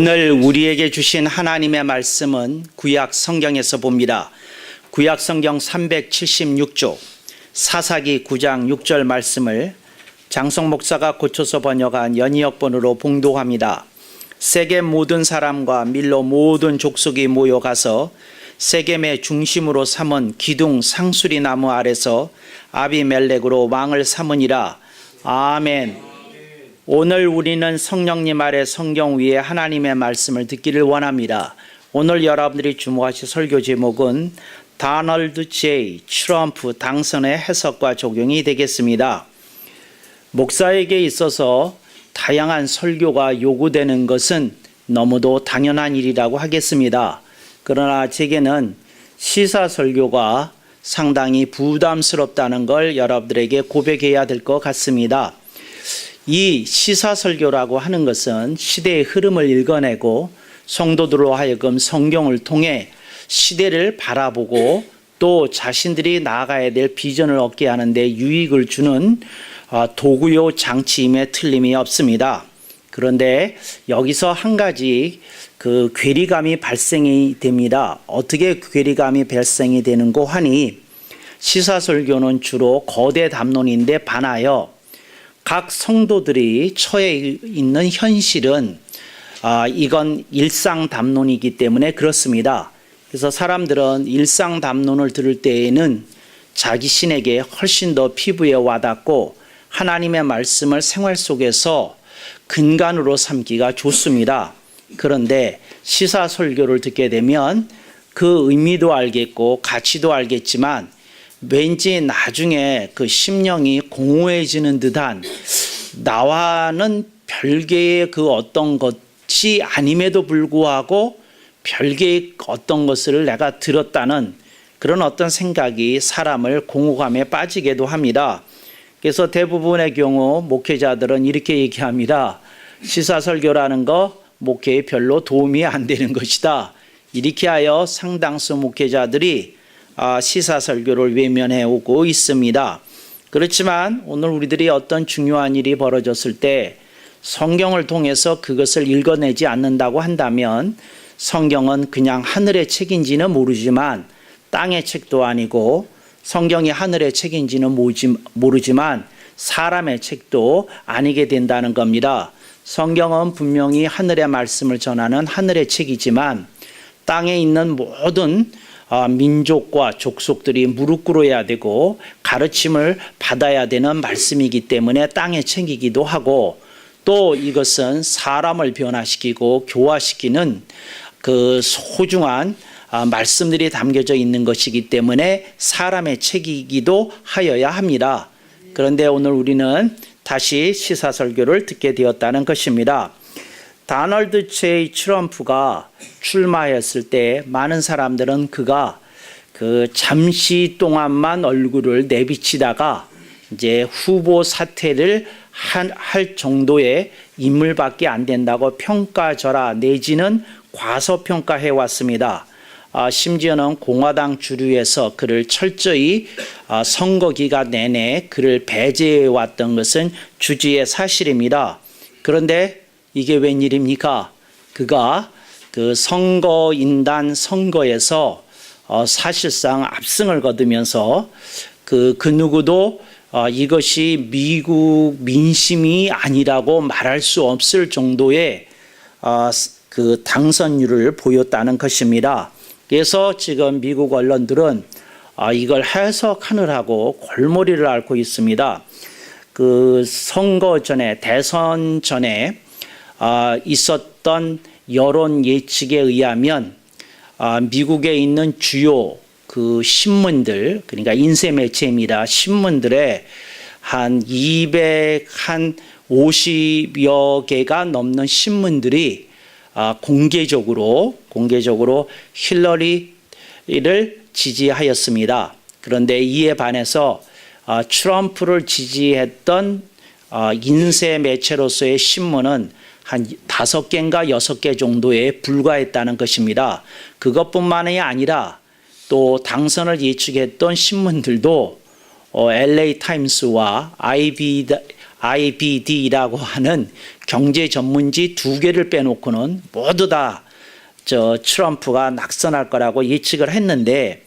오늘 우리에게 주신 하나님의 말씀은 구약 성경에서 봅니다. 구약 성경 376쪽 사사기 9장 6절 말씀을 장성 목사가 고쳐서 번역한 연이역본으로 봉독합니다. 세겜 모든 사람과 밀로 모든 족속이 모여가서 세겜의 중심으로 삼은 기둥 상수리 나무 아래서 아비멜렉으로 왕을 삼으니라. 아멘. 오늘 우리는 성령님 아래 성경 위에 하나님의 말씀을 듣기를 원합니다. 오늘 여러분들이 주목하실 설교 제목은 다널드 J. 트럼프 당선의 해석과 적용이 되겠습니다. 목사에게 있어서 다양한 설교가 요구되는 것은 너무도 당연한 일이라고 하겠습니다. 그러나 제게는 시사 설교가 상당히 부담스럽다는 걸 여러분들에게 고백해야 될 것 같습니다. 이 시사설교라고 하는 것은 시대의 흐름을 읽어내고 성도들로 하여금 성경을 통해 시대를 바라보고 또 자신들이 나아가야 될 비전을 얻게 하는데 유익을 주는 도구요 장치임에 틀림이 없습니다. 그런데 여기서 한 가지 괴리감이 발생이 됩니다. 어떻게 괴리감이 발생이 되는고 하니 시사설교는 주로 거대 담론인데 반하여 각 성도들이 처해 있는 현실은 이건 일상 담론이기 때문에 그렇습니다. 그래서 사람들은 일상 담론을 들을 때에는 자기 신에게 훨씬 더 피부에 와닿고 하나님의 말씀을 생활 속에서 근간으로 삼기가 좋습니다. 그런데 시사 설교를 듣게 되면 그 의미도 알겠고 가치도 알겠지만 왠지 나중에 그 심령이 공허해지는 듯한 나와는 별개의 그 어떤 것이 아님에도 불구하고 별개의 어떤 것을 내가 들었다는 그런 어떤 생각이 사람을 공허감에 빠지게도 합니다. 그래서 대부분의 경우 목회자들은 이렇게 얘기합니다. 시사설교라는 거 목회에 별로 도움이 안 되는 것이다. 이렇게 하여 상당수 목회자들이 시사설교를 외면해 오고 있습니다. 그렇지만 오늘 우리들이 어떤 중요한 일이 벌어졌을 때 성경을 통해서 그것을 읽어내지 않는다고 한다면 성경은 그냥 하늘의 책인지는 모르지만 땅의 책도 아니고 성경이 하늘의 책인지는 모르지만 사람의 책도 아니게 된다는 겁니다. 성경은 분명히 하늘의 말씀을 전하는 하늘의 책이지만 땅에 있는 모든 민족과 족속들이 무릎 꿇어야 되고 가르침을 받아야 되는 말씀이기 때문에 땅의 책이기도 하고 또 이것은 사람을 변화시키고 교화시키는 그 소중한 말씀들이 담겨져 있는 것이기 때문에 사람의 책이기도 하여야 합니다. 그런데 오늘 우리는 다시 시사설교를 듣게 되었다는 것입니다. 다널드 J. 트럼프가 출마했을 때 많은 사람들은 그가 잠시 동안만 얼굴을 내비치다가 이제 후보 사퇴를 할 정도의 인물밖에 안 된다고 평가절하 내지는 과소평가해 왔습니다. 심지어는 공화당 주류에서 그를 철저히 선거 기간 내내 그를 배제해 왔던 것은 주지의 사실입니다. 그런데 이게 웬일입니까? 그가 그 선거인단 선거에서 사실상 압승을 거두면서 그 누구도 이것이 미국 민심이 아니라고 말할 수 없을 정도의 그 당선율을 보였다는 것입니다. 그래서 지금 미국 언론들은 이걸 해석하느라고 골머리를 앓고 있습니다. 그 선거 전에 대선 전에 있었던 여론 예측에 의하면 미국에 있는 주요 그 신문들, 그러니까 인쇄 매체입니다. 신문들의 한 250여 개가 넘는 신문들이 공개적으로 힐러리를 지지하였습니다. 그런데 이에 반해서 트럼프를 지지했던 인쇄 매체로서의 신문은 한 5개인가 6개 정도에 불과했다는 것입니다. 그것뿐만이 아니라 또 당선을 예측했던 신문들도 LA 타임스와 IBD라고 하는 경제 전문지 2개를 빼놓고는 모두 다 트럼프가 낙선할 거라고 예측을 했는데,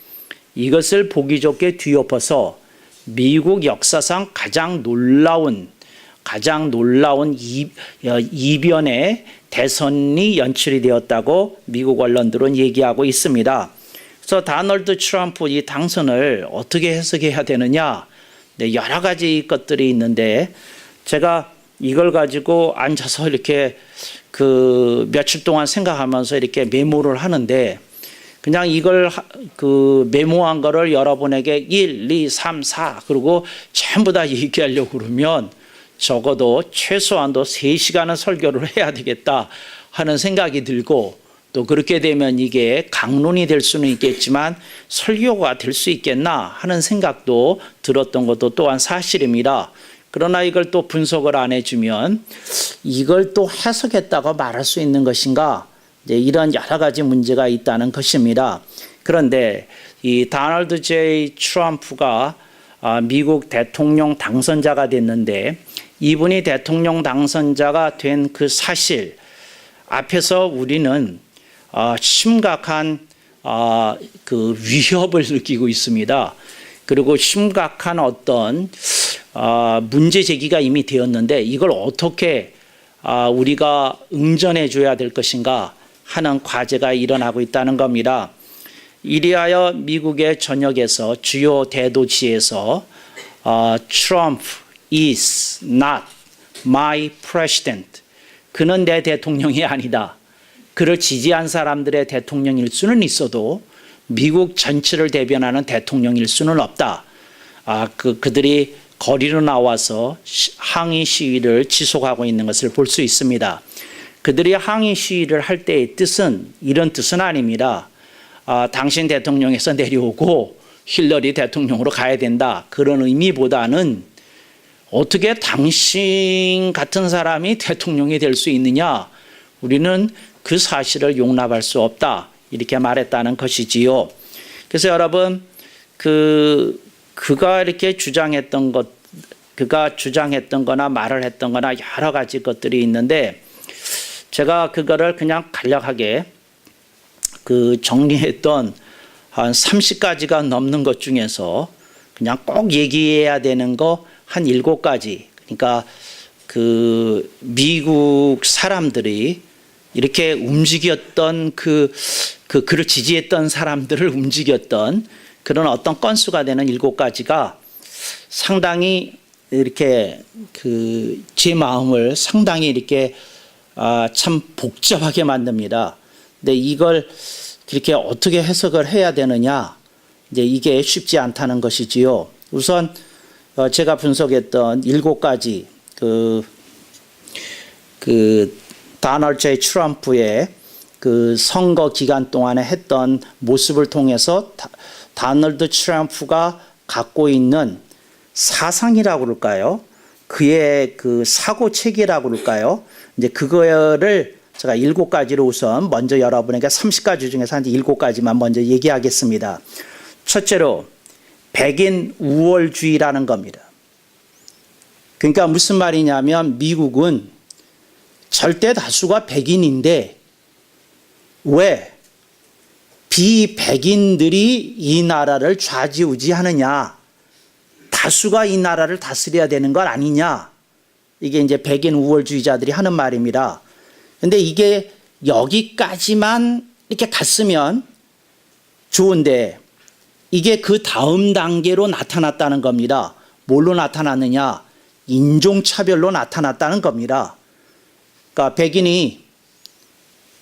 이것을 보기 좋게 뒤엎어서 미국 역사상 가장 놀라운 이변의 대선이 연출이 되었다고 미국 언론들은 얘기하고 있습니다. 그래서 도널드 트럼프 이 당선을 어떻게 해석해야 되느냐, 여러 가지 것들이 있는데, 제가 이걸 가지고 앉아서 이렇게 며칠 동안 생각하면서 이렇게 메모를 하는데, 그냥 이걸 메모한 거를 여러분에게 1, 2, 3, 4 그리고 전부 다 얘기하려고 그러면 적어도 최소한도 3시간은 설교를 해야 되겠다 하는 생각이 들고, 또 그렇게 되면 이게 강론이 될 수는 있겠지만 설교가 될 수 있겠나 하는 생각도 들었던 것도 또한 사실입니다. 그러나 이걸 또 분석을 안 해주면 이걸 또 해석했다고 말할 수 있는 것인가, 이런 여러 가지 문제가 있다는 것입니다. 그런데 이 도널드 J. 트럼프가 미국 대통령 당선자가 됐는데, 이분이 대통령 당선자가 된 그 사실 앞에서 우리는 심각한 위협을 느끼고 있습니다. 그리고 심각한 어떤 문제 제기가 이미 되었는데, 이걸 어떻게 우리가 응전해 줘야 될 것인가 하는 과제가 일어나고 있다는 겁니다. 이리하여 미국의 전역에서 주요 대도시에서 Trump is not my president. 그는 내 대통령이 아니다. 그를 지지한 사람들의 대통령일 수는 있어도 미국 전체를 대변하는 대통령일 수는 없다. 그들이 거리로 나와서 항의 시위를 지속하고 있는 것을 볼 수 있습니다. 그들이 항의 시위를 할 때의 뜻은 이런 뜻은 아닙니다. 당신 대통령에서 내려오고 힐러리 대통령으로 가야 된다, 그런 의미보다는 어떻게 당신 같은 사람이 대통령이 될 수 있느냐, 우리는 그 사실을 용납할 수 없다, 이렇게 말했다는 것이지요. 그래서 여러분, 그가 이렇게 주장했던 거나 말을 했던 거나 여러 가지 것들이 있는데, 제가 그거를 그냥 간략하게 정리했던 한 30가지가 넘는 것 중에서 그냥 꼭 얘기해야 되는 거 한 7가지. 그러니까 미국 사람들이 이렇게 움직였던 그를 지지했던 사람들을 움직였던 그런 어떤 건수가 되는 7가지가 상당히 이렇게 제 마음을 상당히 이렇게 참 복잡하게 만듭니다. 근데 이걸 그렇게 어떻게 해석을 해야 되느냐, 이게 쉽지 않다는 것이지요. 우선 제가 분석했던 7가지 도널드 J. 트럼프의 선거 기간 동안에 했던 모습을 통해서 도널드 트럼프가 갖고 있는 사상이라고 그럴까요? 그의 사고 체계라고 그럴까요? 이제 그거를 제가 7가지로 우선 먼저 여러분에게 30가지 중에서 한 7가지만 먼저 얘기하겠습니다. 첫째로 백인 우월주의라는 겁니다. 그러니까 무슨 말이냐면, 미국은 절대 다수가 백인인데 왜 비백인들이 이 나라를 좌지우지하느냐, 다수가 이 나라를 다스려야 되는 것 아니냐, 이게 이제 백인 우월주의자들이 하는 말입니다. 근데 이게 여기까지만 이렇게 갔으면 좋은데, 이게 그 다음 단계로 나타났다는 겁니다. 뭘로 나타났느냐? 인종차별로 나타났다는 겁니다. 그러니까 백인이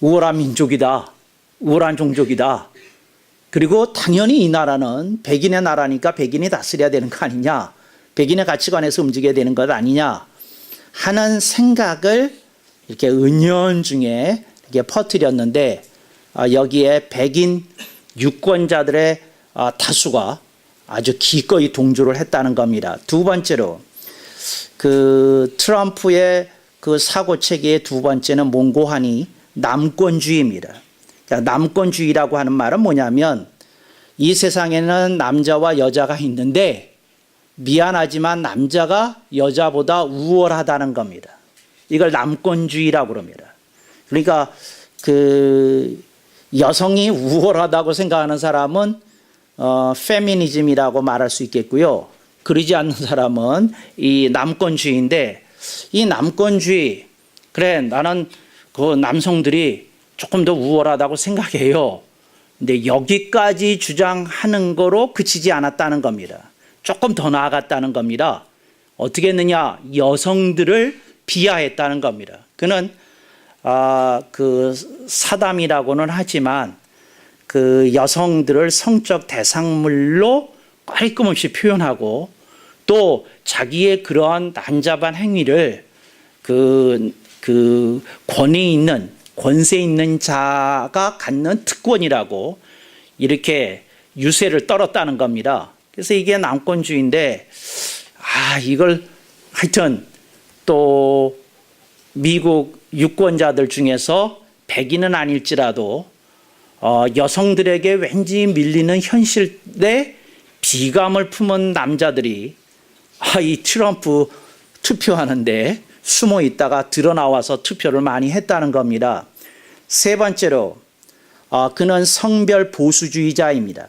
우월한 민족이다, 우월한 종족이다. 그리고 당연히 이 나라는 백인의 나라니까 백인이 다스려야 되는 거 아니냐, 백인의 가치관에서 움직여야 되는 것 아니냐 하는 생각을 이렇게 은연중에 이렇게 퍼뜨렸는데, 여기에 백인 유권자들의 다수가 아주 기꺼이 동조를 했다는 겁니다. 두 번째로 트럼프의 사고 체계의 두 번째는 몽고하니 남권주의입니다. 그러니까 남권주의라고 하는 말은 뭐냐면, 이 세상에는 남자와 여자가 있는데 미안하지만 남자가 여자보다 우월하다는 겁니다. 이걸 남권주의라고 그럽니다. 그러니까 그 여성이 우월하다고 생각하는 사람은 페미니즘이라고 말할 수 있겠고요. 그러지 않는 사람은 이 남권주의인데, 이 남권주의, 그래 나는 그 남성들이 조금 더 우월하다고 생각해요. 근데 여기까지 주장하는 거로 그치지 않았다는 겁니다. 조금 더 나아갔다는 겁니다. 어떻게 했느냐? 여성들을 비하했다는 겁니다. 그는 그 사담이라고는 하지만 그 여성들을 성적 대상물로 깔끔없이 표현하고, 또 자기의 그러한 난잡한 행위를 그 권위 있는, 권세 있는 자가 갖는 특권이라고 이렇게 유세를 떨었다는 겁니다. 그래서 이게 남권주의인데, 이걸 하여튼 또 미국 유권자들 중에서 백인은 아닐지라도 여성들에게 왠지 밀리는 현실에 비감을 품은 남자들이 이 트럼프 투표하는데 숨어 있다가 드러나와서 투표를 많이 했다는 겁니다. 세 번째로 그는 성별 보수주의자입니다.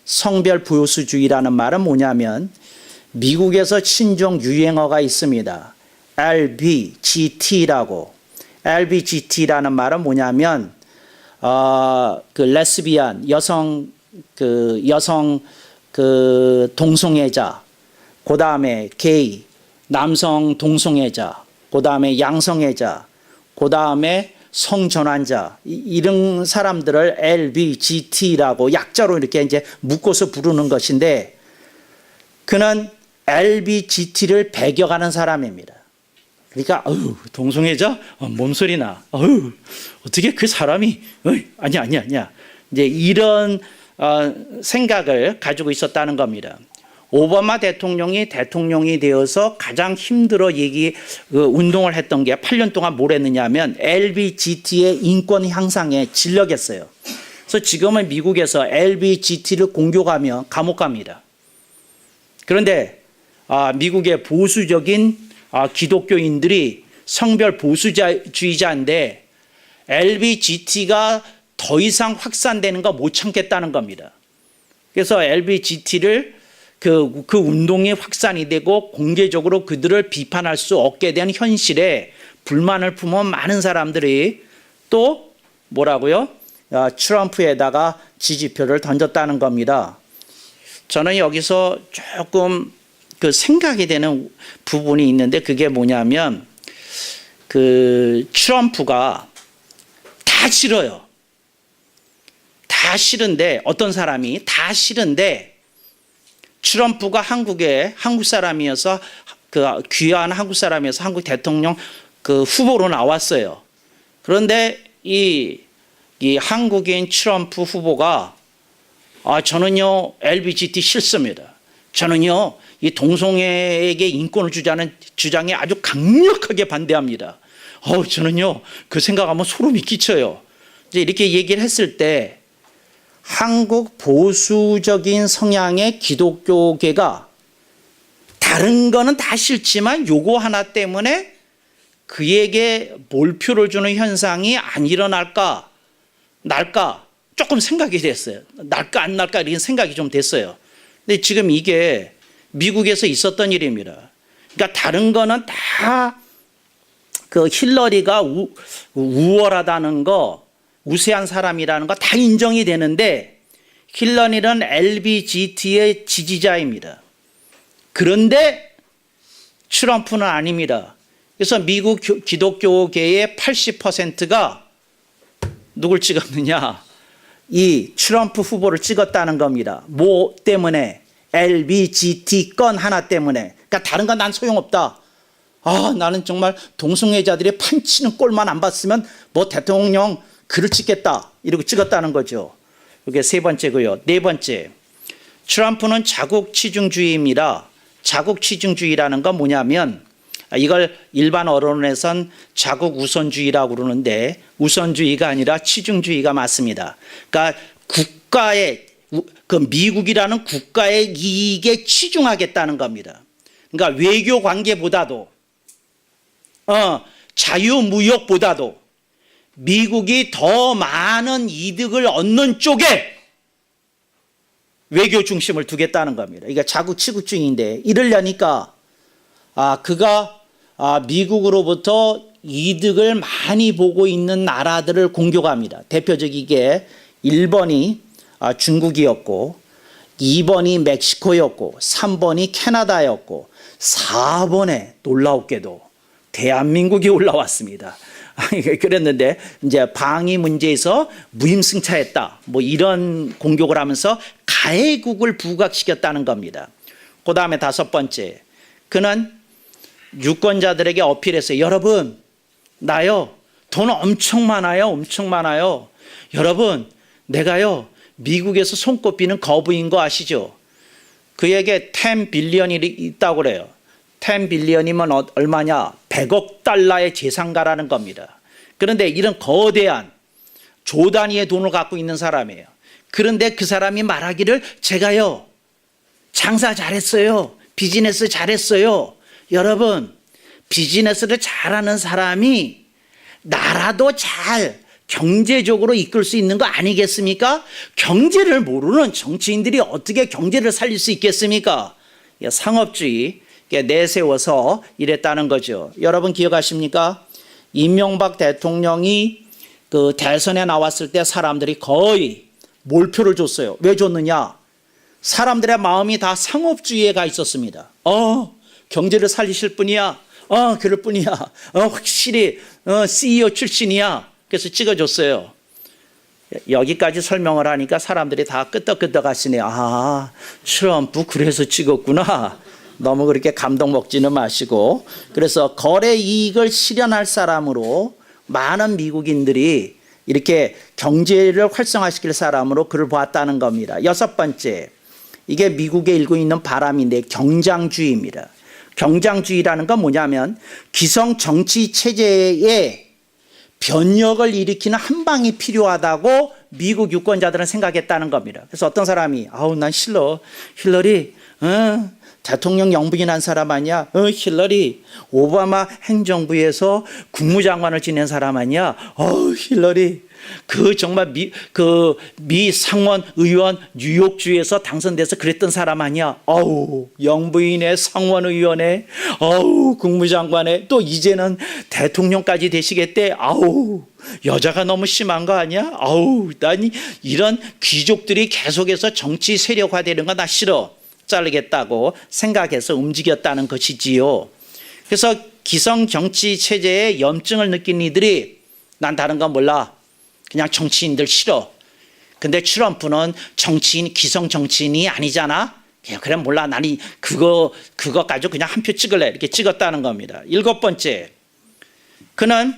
성별 보수주의라는 말은 뭐냐면, 미국에서 친종 유행어가 있습니다. LBGT라고. LBGT라는 말은 뭐냐면 그 레스비안, 여성 동성애자, 그 다음에 게이, 남성 동성애자, 그 다음에 양성애자, 그 다음에 성전환자, 이런 사람들을 LBGT라고 약자로 이렇게 이제 묶어서 부르는 것인데, 그는 LBGT를 배격하는 사람입니다. 그러니까 동성애자 몸소리나 어떻게 그 사람이 아니야 이제 이런 생각을 가지고 있었다는 겁니다. 오바마 대통령이 되어서 가장 힘들어 운동을 했던 게 8년 동안 뭘 했느냐면 LBGT의 인권 향상에 진력했어요. 그래서 지금은 미국에서 LBGT를 공격하며 감옥 갑니다. 그런데 미국의 보수적인 기독교인들이 성별 보수주의자인데 LBGT가 더 이상 확산되는 거 못 참겠다는 겁니다. 그래서 LBGT를 그 운동이 확산이 되고 공개적으로 그들을 비판할 수 없게 된 현실에 불만을 품은 많은 사람들이 또 뭐라고요? 트럼프에다가 지지표를 던졌다는 겁니다. 저는 여기서 조금 그 생각이 되는 부분이 있는데, 그게 뭐냐면 트럼프가 다 싫어요. 다 싫은데, 어떤 사람이 다 싫은데 트럼프가 한국 사람이어서 귀한 한국 사람이어서 한국 대통령 후보로 나왔어요. 그런데 이 한국인 트럼프 후보가 저는요 LBGT 싫습니다. 저는요 이 동성애에게 인권을 주자는 주장에 아주 강력하게 반대합니다. 저는요 그 생각하면 소름이 끼쳐요. 이제 이렇게 얘기를 했을 때 한국 보수적인 성향의 기독교계가 다른 거는 다 싫지만 요거 하나 때문에 그에게 몰표를 주는 현상이 안 일어날까 날까 조금 생각이 됐어요. 날까 안 날까 이런 생각이 좀 됐어요. 근데 지금 이게 미국에서 있었던 일입니다. 그러니까 다른 거는 다 힐러리가 우월하다는 거, 우세한 사람이라는 거 다 인정이 되는데 힐러리는 LBGT의 지지자입니다. 그런데 트럼프는 아닙니다. 그래서 미국 기독교계의 80%가 누굴 찍었느냐? 이 트럼프 후보를 찍었다는 겁니다. 뭐 때문에? LBGT 건 하나 때문에. 그러니까 다른 건 난 소용없다. 나는 정말 동성애자들이 판치는 꼴만 안 봤으면 뭐 대통령 글을 찍겠다 이러고 찍었다는 거죠. 이게 세 번째고요. 네 번째, 트럼프는 자국 치중주의입니다. 자국 치중주의라는 건 뭐냐면 이걸 일반 언론에선 자국 우선주의라고 그러는데 우선주의가 아니라 치중주의가 맞습니다. 그러니까 국가의 그 미국이라는 국가의 이익에 치중하겠다는 겁니다. 그러니까 외교 관계보다도 자유무역보다도 미국이 더 많은 이득을 얻는 쪽에 외교 중심을 두겠다는 겁니다. 이게 자국 취급중인데 이러려니까 그가 미국으로부터 이득을 많이 보고 있는 나라들을 공격합니다. 대표적이게 1번이 중국이었고 2번이 멕시코였고 3번이 캐나다였고 4번에 놀라웠게도 대한민국이 올라왔습니다. 그랬는데 이제 방위 문제에서 무임승차했다. 뭐 이런 공격을 하면서 가해국을 부각시켰다는 겁니다. 그 다음에 5번째, 그는 유권자들에게 어필했어요. 여러분, 나요 돈 엄청 많아요. 엄청 많아요. 여러분, 내가요 미국에서 손꼽히는 거부인 거 아시죠? 그에게 10 빌리언이 있다고 그래요. 10 빌리언이면 얼마냐? 100억 달러의 재산가라는 겁니다. 그런데 이런 거대한 조 단위의 돈을 갖고 있는 사람이에요. 그런데 그 사람이 말하기를 제가요 장사 잘했어요. 비즈니스 잘했어요. 여러분, 비즈니스를 잘하는 사람이 나라도 잘 경제적으로 이끌 수 있는 거 아니겠습니까? 경제를 모르는 정치인들이 어떻게 경제를 살릴 수 있겠습니까? 상업주의 내세워서 이랬다는 거죠. 여러분 기억하십니까? 이명박 대통령이 그 대선에 나왔을 때 사람들이 거의 몰표를 줬어요. 왜 줬느냐? 사람들의 마음이 다 상업주의에 가 있었습니다. 경제를 살리실 분이야. 그럴 뿐이야. 확실히 CEO 출신이야. 그래서 찍어줬어요. 여기까지 설명을 하니까 사람들이 다 끄떡끄떡 하시네요. 트럼프 그래서 찍었구나. 너무 그렇게 감동 먹지는 마시고. 그래서 거래 이익을 실현할 사람으로 많은 미국인들이 이렇게 경제를 활성화시킬 사람으로 그를 보았다는 겁니다. 6번째, 이게 미국에 일고 있는 바람인데 경장주의입니다. 경장주의라는 건 뭐냐면 기성 정치 체제에 변혁을 일으키는 한 방이 필요하다고 미국 유권자들은 생각했다는 겁니다. 그래서 어떤 사람이 난 힐러리 대통령 영부인한 사람 아니야? 힐러리 오바마 행정부에서 국무장관을 지낸 사람 아니야? 힐러리 그 정말 미 상원 의원 뉴욕주에서 당선돼서 그랬던 사람 아니야? 영부인의 상원 의원에 국무장관에 또 이제는 대통령까지 되시겠대. 여자가 너무 심한 거 아니야? 난 이런 귀족들이 계속해서 정치 세력화되는 거 나 싫어. 자르겠다고 생각해서 움직였다는 것이지요. 그래서 기성 정치 체제에 염증을 느낀 이들이 난 다른 건 몰라. 그냥 정치인들 싫어. 근데 트럼프는 기성 정치인이 아니잖아. 그래 몰라. 나는 그거 가지고 그냥 한 표 찍을래. 이렇게 찍었다는 겁니다. 7번째, 그는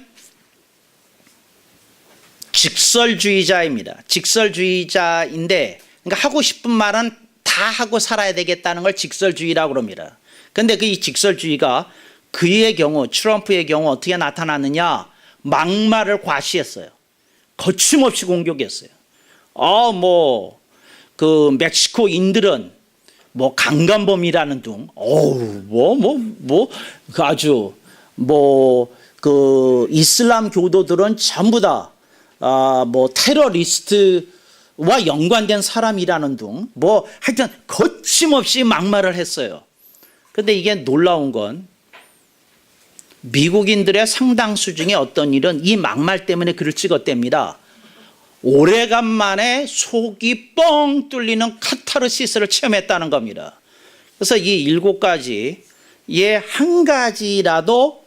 직설주의자입니다. 직설주의자인데 그러니까 하고 싶은 말은 다 하고 살아야 되겠다는 걸 직설주의라고 그럽니다. 근데 그 이 직설주의가 그의 경우, 트럼프의 경우 어떻게 나타났느냐? 막말을 과시했어요. 거침없이 공격했어요. 그 멕시코인들은 강간범이라는 둥, 아주 그 이슬람 교도들은 전부 다 테러리스트와 연관된 사람이라는 둥, 하여튼 거침없이 막말을 했어요. 근데 이게 놀라운 건 미국인들의 상당수 중에 어떤 일은 이 막말 때문에 글을 찍었답니다. 오래간만에 속이 뻥 뚫리는 카타르시스를 체험했다는 겁니다. 그래서 이 7가지에 한 가지라도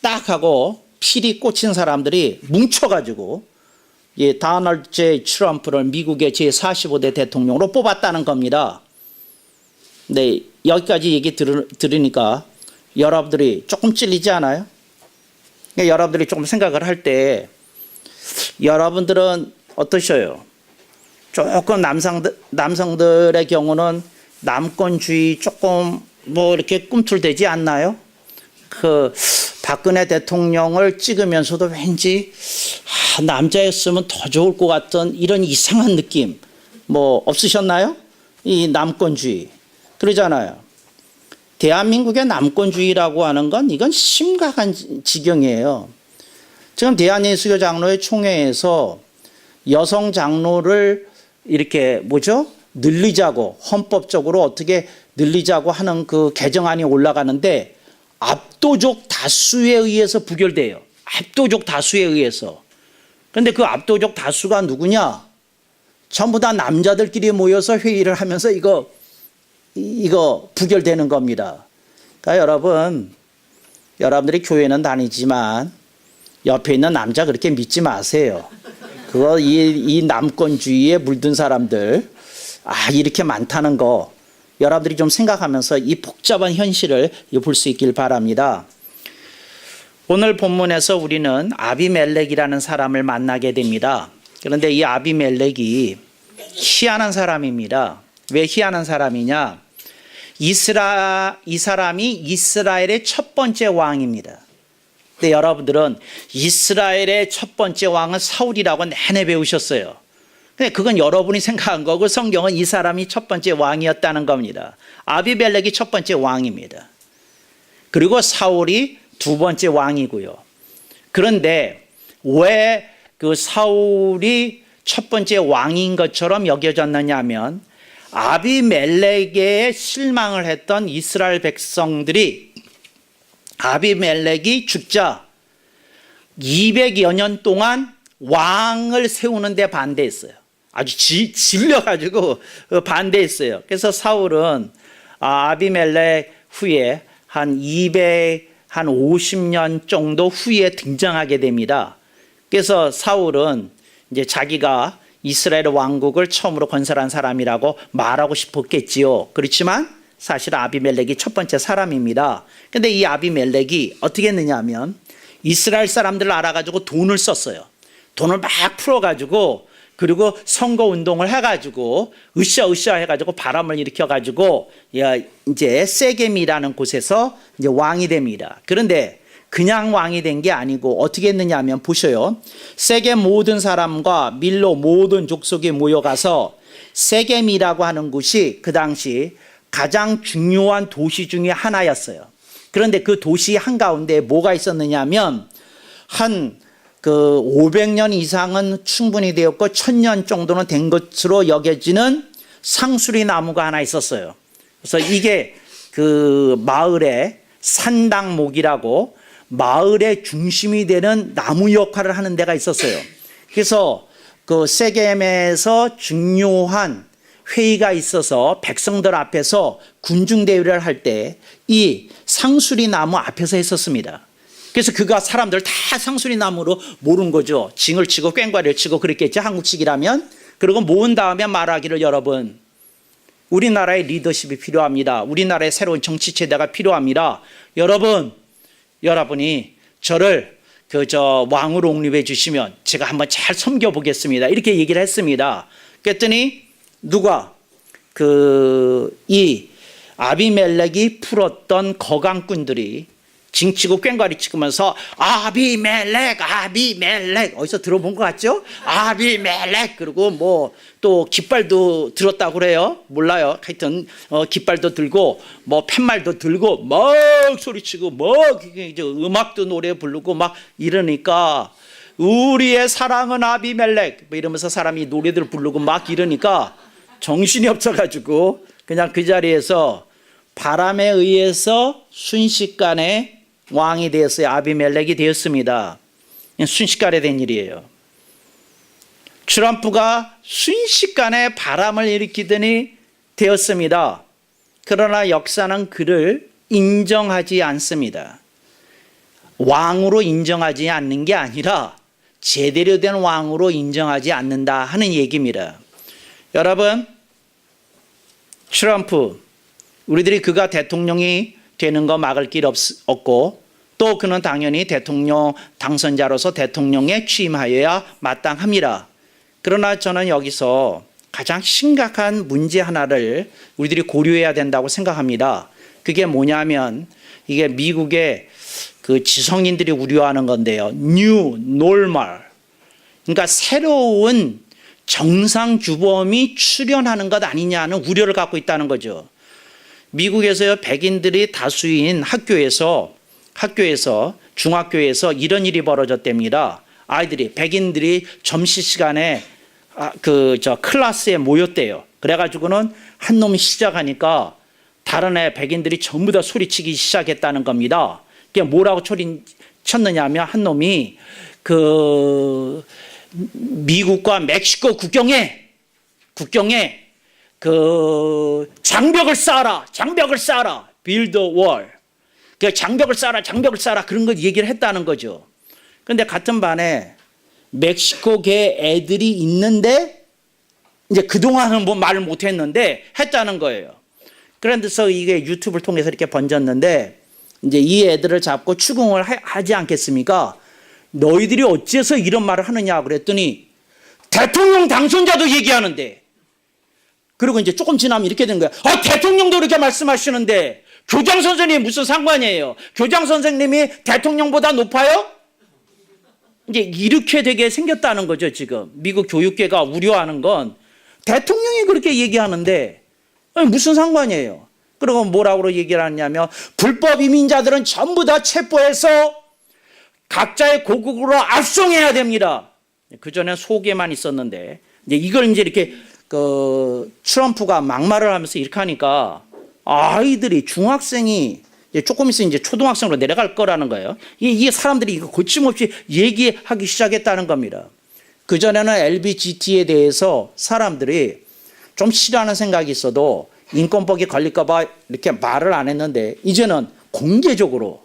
딱 하고 필이 꽂힌 사람들이 뭉쳐가지고 다널드 J. 트럼프를 미국의 제45대 대통령으로 뽑았다는 겁니다. 네, 여기까지 얘기 들으니까 여러분들이 조금 찔리지 않아요? 여러분들이 조금 생각을 할 때 여러분들은 어떠셔요? 조금 남성들의 경우는 남권주의 조금 이렇게 꿈틀대지 않나요? 그 박근혜 대통령을 찍으면서도 왠지 남자였으면 더 좋을 것 같은 이런 이상한 느낌. 뭐 없으셨나요? 이 남권주의. 그러잖아요. 대한민국의 남권주의라고 하는 건 이건 심각한 지경이에요. 지금 대한예수교 장로회 총회에서 여성 장로를 이렇게 늘리자고 헌법적으로 어떻게 늘리자고 하는 그 개정안이 올라가는데 압도적 다수에 의해서 부결돼요. 압도적 다수에 의해서. 그런데 그 압도적 다수가 누구냐? 전부 다 남자들끼리 모여서 회의를 하면서 이거 부결되는 겁니다. 그러니까 여러분들이 교회는 다니지만 옆에 있는 남자 그렇게 믿지 마세요. 그거 이 남권주의에 물든 사람들 이렇게 많다는 거 여러분들이 좀 생각하면서 이 복잡한 현실을 볼 수 있길 바랍니다. 오늘 본문에서 우리는 아비멜렉이라는 사람을 만나게 됩니다. 그런데 이 아비멜렉이 희한한 사람입니다. 왜 희한한 사람이냐? 이 사람이 이스라엘의 첫 번째 왕입니다. 근데 여러분들은 이스라엘의 첫 번째 왕은 사울이라고 내내 배우셨어요. 근데 그건 여러분이 생각한 거고 성경은 이 사람이 첫 번째 왕이었다는 겁니다. 아비멜렉이 첫 번째 왕입니다. 그리고 사울이 두 번째 왕이고요. 그런데 왜 그 사울이 첫 번째 왕인 것처럼 여겨졌느냐 하면 아비멜렉에 실망을 했던 이스라엘 백성들이 아비멜렉이 죽자 200여 년 동안 왕을 세우는 데 반대했어요. 아주 질려가지고 반대했어요. 그래서 사울은 아비멜렉 후에 한 50년 정도 후에 등장하게 됩니다. 그래서 사울은 이제 자기가 이스라엘 왕국을 처음으로 건설한 사람이라고 말하고 싶었겠지요. 그렇지만 사실 아비멜렉이 첫 번째 사람입니다. 근데 이 아비멜렉이 어떻게 했느냐 하면 이스라엘 사람들을 알아가지고 돈을 썼어요. 돈을 막 풀어가지고 그리고 선거운동을 해가지고 으쌰으쌰 해가지고 바람을 일으켜가지고 이제 세겜이라는 곳에서 이제 왕이 됩니다. 그런데 그냥 왕이 된 게 아니고 어떻게 했느냐 하면 보셔요. 세겜 모든 사람과 밀로 모든 족속이 모여가서 세겜이라고 하는 곳이 그 당시 가장 중요한 도시 중에 하나였어요. 그런데 그 도시 한가운데 뭐가 있었느냐 하면 한 500년 이상은 충분히 되었고 1000년 정도는 된 것으로 여겨지는 상수리 나무가 하나 있었어요. 그래서 이게 그 마을의 산당목이라고 마을의 중심이 되는 나무 역할을 하는 데가 있었어요. 그래서 그 세겜에서 중요한 회의가 있어서 백성들 앞에서 군중대회를 할 때 이 상수리 나무 앞에서 했었습니다. 그래서 그가 사람들 다 상수리 나무로 모른 거죠. 징을 치고 꽹과리를 치고 그랬겠죠. 한국식이라면. 그리고 모은 다음에 말하기를 여러분 우리나라의 리더십이 필요합니다. 우리나라의 새로운 정치 체제가 필요합니다. 여러분이 저를 왕으로 옹립해 주시면 제가 한번 잘 섬겨 보겠습니다. 이렇게 얘기를 했습니다. 그랬더니 누가 이 아비멜렉이 풀었던 거강꾼들이 징치고 꽹과리 치면서 아비멜렉 어디서 들어본 것 같죠? 아비멜렉 그리고 뭐 또 깃발도 들었다고 그래요. 몰라요. 하여튼 깃발도 들고 뭐 팻말도 들고 막 소리치고 막 이제 음악도 노래 부르고 막 이러니까 우리의 사랑은 아비멜렉 뭐 이러면서 사람이 노래들 부르고 막 이러니까 정신이 없어가지고 그냥 그 자리에서 바람에 의해서 순식간에 왕이 되었어요. 아비멜렉이 되었습니다. 순식간에 된 일이에요. 트럼프가 순식간에 바람을 일으키더니 되었습니다. 그러나 역사는 그를 인정하지 않습니다. 왕으로 인정하지 않는 게 아니라 제대로 된 왕으로 인정하지 않는다 하는 얘기입니다. 여러분, 트럼프 우리들이 그가 대통령이 되는 거 막을 길 없고 또 그는 당연히 대통령 당선자로서 대통령에 취임하여야 마땅합니다. 그러나 저는 여기서 가장 심각한 문제 하나를 우리들이 고려해야 된다고 생각합니다. 그게 뭐냐면 이게 미국의 그 지성인들이 우려하는 건데요. New Normal. 그러니까 새로운 정상 주범이 출연하는 것 아니냐는 우려를 갖고 있다는 거죠. 미국에서요, 백인들이 다수인 학교에서 중학교에서 이런 일이 벌어졌답니다. 백인들이 점심시간에 클래스에 모였대요. 그래가지고는 한 놈이 시작하니까 다른 백인들이 전부 다 소리치기 시작했다는 겁니다. 그게 뭐라고 소리쳤느냐 하면 한 놈이 미국과 멕시코 국경에 장벽을 쌓아라. build a wall. 장벽을 쌓아라. 그런 걸 얘기를 했다는 거죠. 그런데 같은 반에 멕시코계 애들이 있는데 이제 그동안은 뭐 말을 못 했는데 했다는 거예요. 그래서 이게 유튜브를 통해서 이렇게 번졌는데 이제 이 애들을 잡고 추궁을 하지 않겠습니까? 너희들이 어째서 이런 말을 하느냐 그랬더니 대통령 당선자도 얘기하는데, 그리고 이제 조금 지나면 이렇게 된 거야. 대통령도 이렇게 말씀하시는데 교장 선생님이 무슨 상관이에요? 교장 선생님이 대통령보다 높아요? 이제 이렇게 되게 생겼다는 거죠. 지금 미국 교육계가 우려하는 건 대통령이 그렇게 얘기하는데 무슨 상관이에요? 그리고 뭐라고 얘기를 하냐면 불법 이민자들은 전부 다 체포해서 각자의 고국으로 압송해야 됩니다. 그전에 소개만 있었는데 이제 이걸 이제 이렇게 트럼프가 막말을 하면서 이렇게 하니까 아이들이 중학생이 조금 있으면 이제 초등학생으로 내려갈 거라는 거예요. 이게 사람들이 이거 거침없이 얘기하기 시작했다는 겁니다. 그전에는 LBGT에 대해서 사람들이 좀 싫어하는 생각이 있어도 인권법에 걸릴까 봐 이렇게 말을 안 했는데 이제는 공개적으로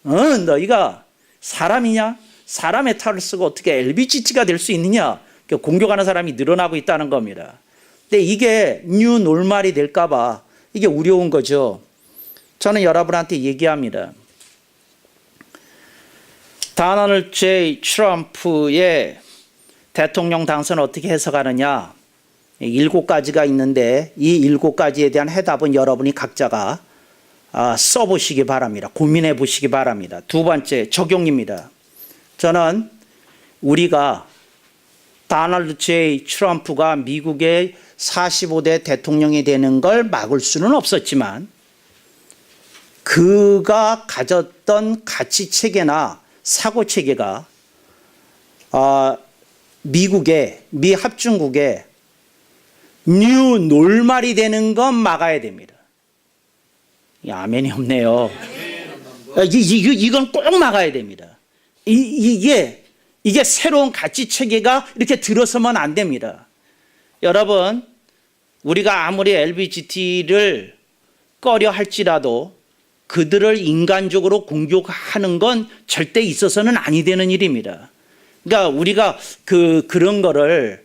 너희가 사람이냐? 사람의 탈을 쓰고 어떻게 LBGT가 될 수 있느냐? 공격하는 사람이 늘어나고 있다는 겁니다. 근데 이게 뉴 놀말이 될까 봐 이게 우려운 거죠. 저는 여러분한테 얘기합니다. 다널드 J. 트럼프의 대통령 당선을 어떻게 해석하느냐? 7가지가 있는데 이 7가지에 대한 해답은 여러분이 각자가 써보시기 바랍니다. 고민해 보시기 바랍니다. 두 번째, 적용입니다. 저는 우리가 다널드 J. 트럼프가 미국의 45대 대통령이 되는 걸 막을 수는 없었지만 그가 가졌던 가치체계나 사고체계가 미 합중국의 뉴 놀말이 되는 건 막아야 됩니다. 아멘이 없네요. 이건 꼭 막아야 됩니다. 이게 새로운 가치체계가 이렇게 들어서면 안 됩니다. 여러분, 우리가 아무리 LBGT를 꺼려 할지라도 그들을 인간적으로 공격하는 건 절대 있어서는 아니 되는 일입니다. 그러니까 우리가 그런 거를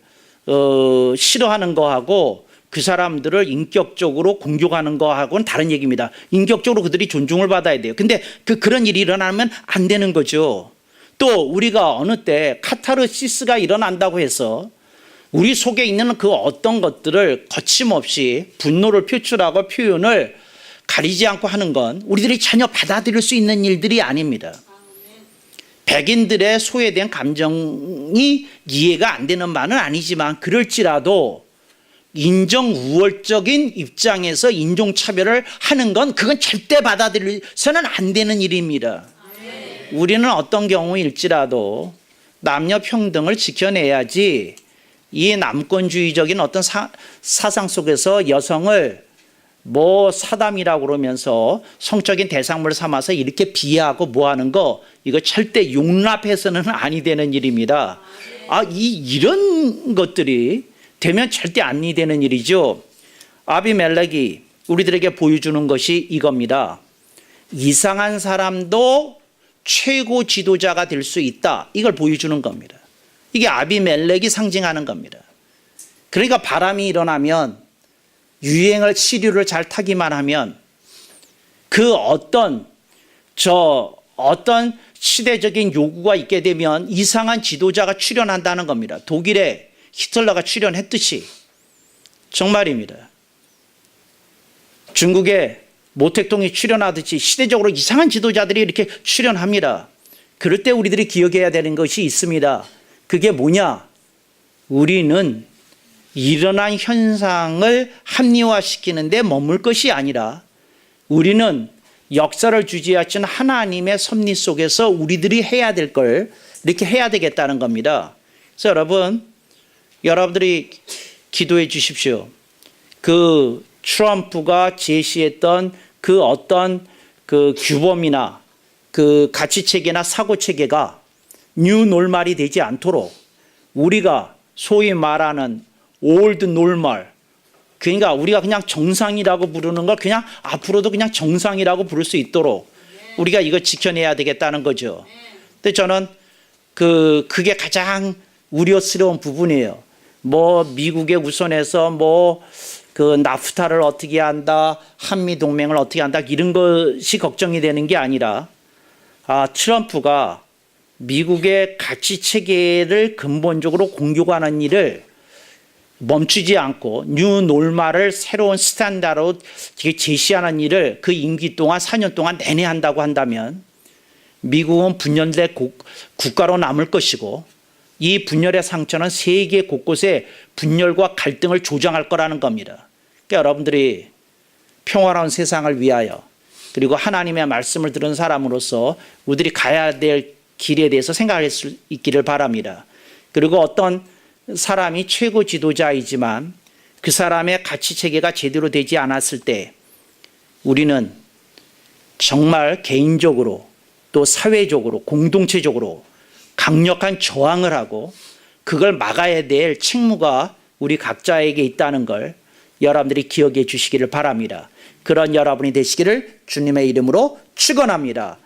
싫어하는 거하고 그 사람들을 인격적으로 공격하는 거하고는 다른 얘기입니다. 인격적으로 그들이 존중을 받아야 돼요. 근데 그런 일이 일어나면 안 되는 거죠. 또 우리가 어느 때 카타르시스가 일어난다고 해서 우리 속에 있는 그 어떤 것들을 거침없이 분노를 표출하고 표현을 가리지 않고 하는 건 우리들이 전혀 받아들일 수 있는 일들이 아닙니다. 백인들의 소외된 감정이 이해가 안 되는 말은 아니지만 그럴지라도 인종 우월적인 입장에서 인종차별을 하는 건 그건 절대 받아들여서는 안 되는 일입니다. 우리는 어떤 경우일지라도 남녀 평등을 지켜내야지 이 남권주의적인 어떤 사상 속에서 여성을 사담이라고 그러면서 성적인 대상물을 삼아서 이렇게 비하하고 뭐하는 거 이거 절대 용납해서는 아니 되는 일입니다. 이런 것들이 되면 절대 아니 되는 일이죠. 아비멜렉이 우리들에게 보여주는 것이 이겁니다. 이상한 사람도 최고 지도자가 될 수 있다. 이걸 보여주는 겁니다. 이게 아비멜렉이 상징하는 겁니다. 그러니까 바람이 일어나면 유행을 시류를 잘 타기만 하면 그 어떤 시대적인 요구가 있게 되면 이상한 지도자가 출현한다는 겁니다. 독일에 히틀러가 출현했듯이 정말입니다. 중국에 모택동이 출현하듯이 시대적으로 이상한 지도자들이 이렇게 출현합니다. 그럴 때 우리들이 기억해야 되는 것이 있습니다. 그게 뭐냐? 우리는 일어난 현상을 합리화시키는 데 머물 것이 아니라 우리는 역사를 주재하신 하나님의 섭리 속에서 우리들이 해야 될 걸 이렇게 해야 되겠다는 겁니다. 그래서 여러분들이 기도해 주십시오. 그 트럼프가 제시했던 그 어떤 그 규범이나 그 가치체계나 사고체계가 뉴노멀이 되지 않도록 우리가 소위 말하는 올드 노멀, 그러니까 우리가 그냥 정상이라고 부르는 걸 그냥 앞으로도 그냥 정상이라고 부를 수 있도록 우리가 이거 지켜내야 되겠다는 거죠. 근데 저는 그게 가장 우려스러운 부분이에요. 뭐 미국의 우선에서 뭐 그 나프타를 어떻게 한다, 한미 동맹을 어떻게 한다 이런 것이 걱정이 되는 게 아니라 트럼프가 미국의 가치 체계를 근본적으로 공격하는 일을 멈추지 않고 뉴노멀을 새로운 스탠다드로 제시하는 일을 그 임기 동안 4년 동안 내내 한다고 한다면 미국은 분열된 국가로 남을 것이고 이 분열의 상처는 세계 곳곳에 분열과 갈등을 조장할 거라는 겁니다. 그러니까 여러분들이 평화로운 세상을 위하여 그리고 하나님의 말씀을 들은 사람으로서 우리들이 가야 될 길에 대해서 생각할 수 있기를 바랍니다. 그리고 어떤 사람이 최고 지도자이지만 그 사람의 가치 체계가 제대로 되지 않았을 때 우리는 정말 개인적으로 또 사회적으로 공동체적으로 강력한 저항을 하고 그걸 막아야 될 책무가 우리 각자에게 있다는 걸 여러분들이 기억해 주시기를 바랍니다. 그런 여러분이 되시기를 주님의 이름으로 축원합니다.